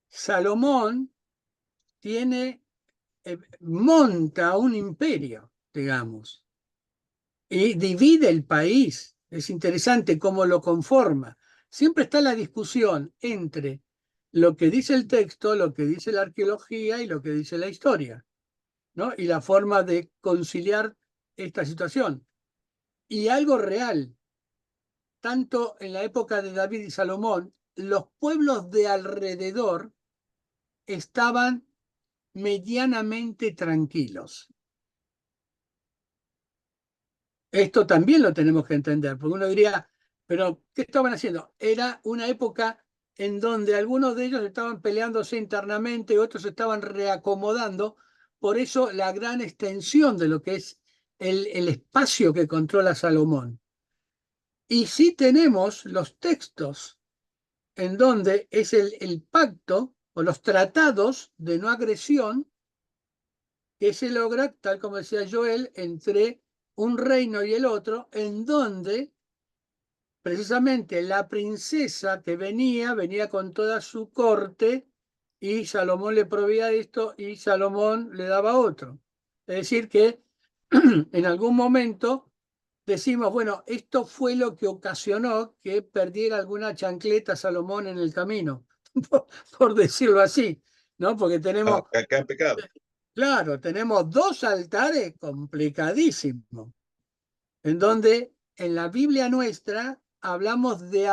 Salomón monta un imperio, digamos, y divide el país. Es interesante cómo lo conforma. Siempre está la discusión entre lo que dice el texto, lo que dice la arqueología y lo que dice la historia, ¿no? Y la forma de conciliar esta situación. Y algo real, tanto en la época de David y Salomón, los pueblos de alrededor estaban medianamente tranquilos. Esto también lo tenemos que entender, porque uno diría, pero ¿qué estaban haciendo? Era una época en donde algunos de ellos estaban peleándose internamente, otros estaban reacomodando, por eso la gran extensión de lo que es el espacio que controla Salomón. Y sí tenemos los textos en donde es el pacto o los tratados de no agresión que se logra, tal como decía Joel, entre un reino y el otro, en donde precisamente la princesa que venía con toda su corte y Salomón le proveía esto y Salomón le daba otro. Es decir, que en algún momento decimos, bueno, esto fue lo que ocasionó que perdiera alguna chancleta Salomón en el camino, por decirlo así, ¿no? Porque tenemos,
Acá en pecado.
claro, tenemos dos altares complicadísimos, en donde en la Biblia nuestra hablamos de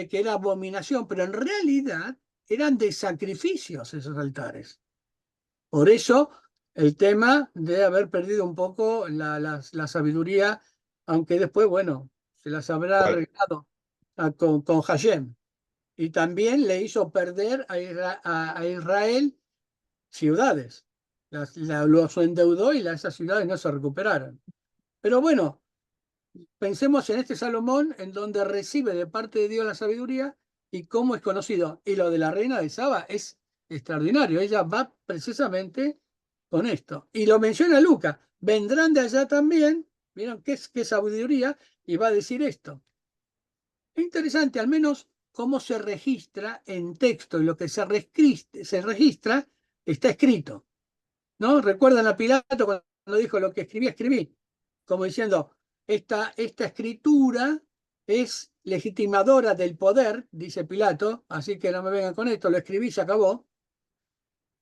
que era abominación, pero en realidad eran de sacrificios esos altares. Por eso el tema de haber perdido un poco la sabiduría, aunque después, bueno, se las habrá
¿Cuál?
arreglado con Hashem. Y también le hizo perder a Israel ciudades. Los endeudó y esas ciudades no se recuperaron. Pero bueno, pensemos en este Salomón, en donde recibe de parte de Dios la sabiduría y cómo es conocido. Y lo de la reina de Saba es extraordinario. Ella va precisamente con esto. Y lo menciona Lucas. Vendrán de allá también, ¿vieron qué sabiduría? Y va a decir esto. Es interesante, al menos cómo se registra en texto y lo que se registra está escrito. ¿No? ¿Recuerdan a Pilato cuando dijo lo que escribí, escribí? Como diciendo, esta escritura es legitimadora del poder, dice Pilato, así que no me vengan con esto, lo escribí, se acabó.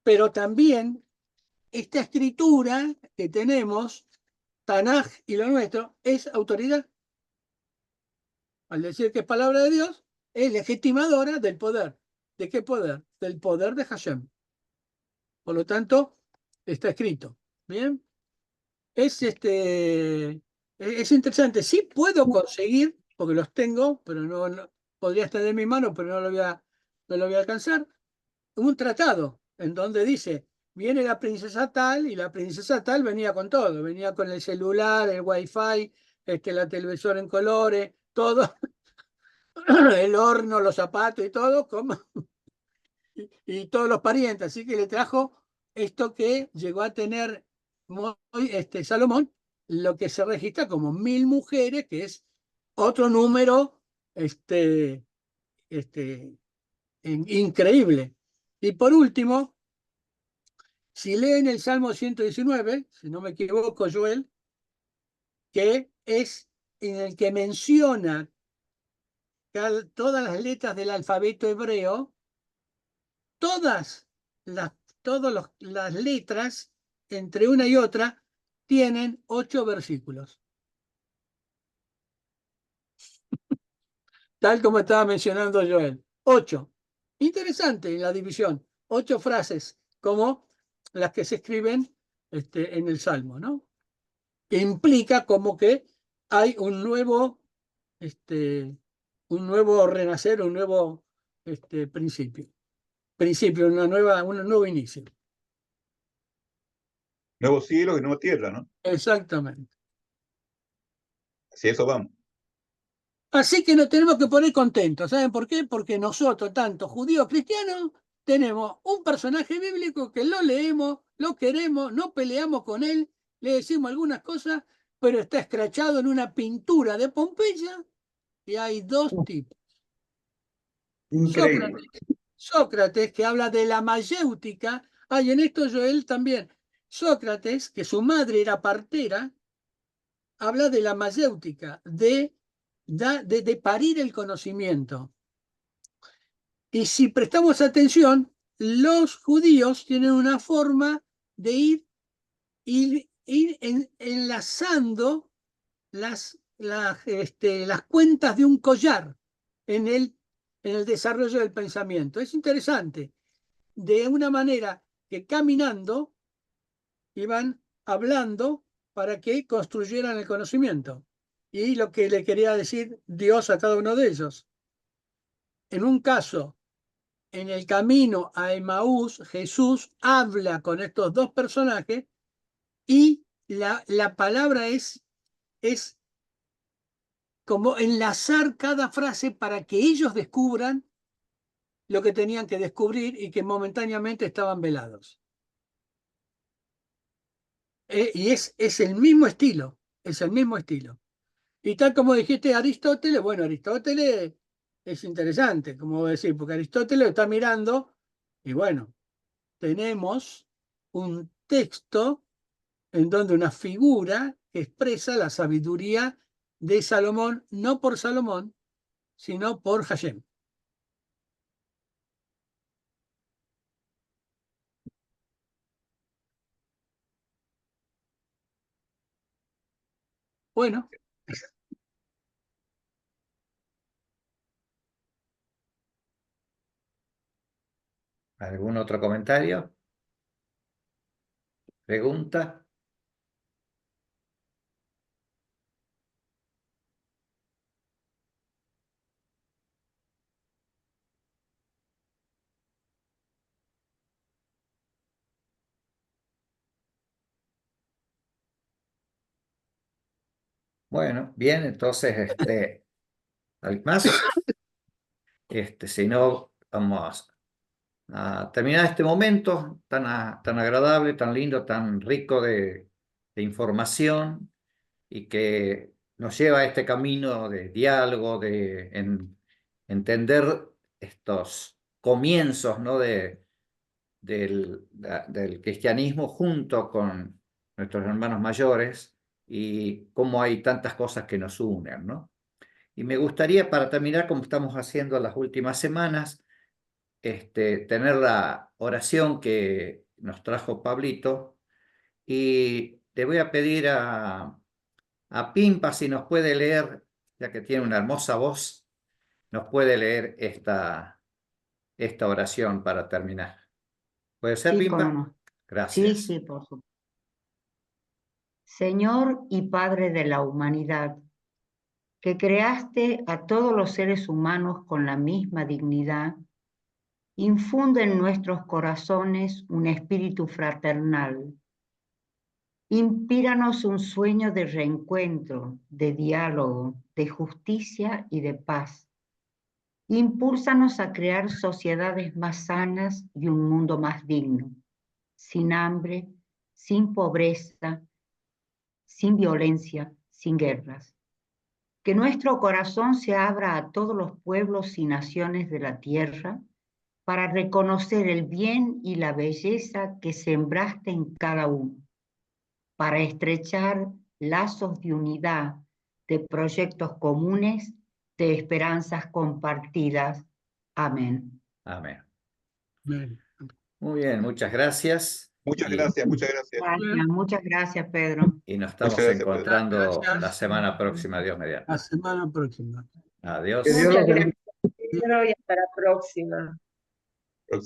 Pero también esta escritura que tenemos, Tanaj y lo nuestro, es autoridad. Al decir que es palabra de Dios, es legitimadora del poder. ¿De qué poder? Del poder de Hashem. Por lo tanto, está escrito. ¿Bien? Es interesante. Sí puedo conseguir, porque los tengo, pero podría estar en mi mano, pero no lo voy a alcanzar. Un tratado en donde dice, viene la princesa tal, y la princesa tal venía con todo, venía con el celular, el wifi, la televisor en colores, todo, el horno, los zapatos y todo, y todos los parientes. Así que le trajo esto que llegó a tener Salomón, lo que se registra como 1000 mujeres, que es otro número este, este, increíble. Y por último, si leen el Salmo 119, si no me equivoco, Joel, que es en el que menciona todas las letras del alfabeto hebreo, todas las, las letras entre una y otra tienen 8 versículos. Tal como estaba mencionando Joel. 8. Interesante la división. 8 frases, como las que se escriben en el Salmo, ¿no? Que implica como que hay un nuevo renacer, un nuevo principio. Principio, un nuevo inicio.
Nuevo cielo y nueva tierra, ¿no?
Exactamente.
Así eso vamos.
Así que nos tenemos que poner contentos. ¿Saben por qué? Porque nosotros, tanto judíos cristianos, tenemos un personaje bíblico que lo leemos, lo queremos, no peleamos con él, le decimos algunas cosas, pero está escrachado en una pintura de Pompeya y hay dos tipos.
Increíble.
Sócrates, que habla de la mayéutica. Hay en esto Joel también. Sócrates, que su madre era partera, habla de la mayéutica, de parir el conocimiento. Y si prestamos atención, los judíos tienen una forma de ir enlazando las cuentas de un collar en el desarrollo del pensamiento. Es interesante, de una manera que caminando iban hablando para que construyeran el conocimiento. Y lo que le quería decir Dios a cada uno de ellos. En un caso, en el camino a Emaús, Jesús habla con estos dos personajes y la palabra es como enlazar cada frase para que ellos descubran lo que tenían que descubrir y que momentáneamente estaban velados. Y es el mismo estilo, es el mismo estilo. Y tal como dijiste Aristóteles, bueno, Aristóteles es interesante, como decir, porque Aristóteles está mirando y bueno, tenemos un texto en donde una figura que expresa la sabiduría de Salomón, no por Salomón, sino por Hashem. Bueno,
¿Algún otro comentario? ¿Pregunta? Bueno, bien, entonces, ¿alguien más? Si no, vamos a terminar este momento tan agradable, tan lindo, tan rico de información y que nos lleva a este camino de diálogo, entender estos comienzos, ¿no? del cristianismo junto con nuestros hermanos mayores y cómo hay tantas cosas que nos unen, ¿no? Y me gustaría, para terminar, como estamos haciendo las últimas semanas, tener la oración que nos trajo Pablito y le voy a pedir a Pimpa si nos puede leer, ya que tiene una hermosa voz, nos puede leer esta oración para terminar. ¿Puede ser,
Sí, cómo
Pimpa?
no.
Gracias.
Sí, por supuesto. Señor y Padre de la humanidad, que creaste a todos los seres humanos con la misma dignidad, infunde en nuestros corazones un espíritu fraternal. Inspíranos un sueño de reencuentro, de diálogo, de justicia y de paz. Impúlsanos a crear sociedades más sanas y un mundo más digno, sin hambre, sin pobreza, sin violencia, sin guerras. Que nuestro corazón se abra a todos los pueblos y naciones de la tierra para reconocer el bien y la belleza que sembraste en cada uno, para estrechar lazos de unidad, de proyectos comunes, de esperanzas compartidas. Amén.
Amén.
Bien.
Muy bien, muchas gracias.
Muchas gracias, muchas gracias.
Muchas gracias, Pedro.
Y nos
Muchas
estamos
gracias, Pedro.
encontrando
Gracias.
la semana próxima, Dios mediante.
La semana próxima.
Adiós.
Que Dios los
Muchas
bendiga.
gracias, Pedro, y hasta la próxima.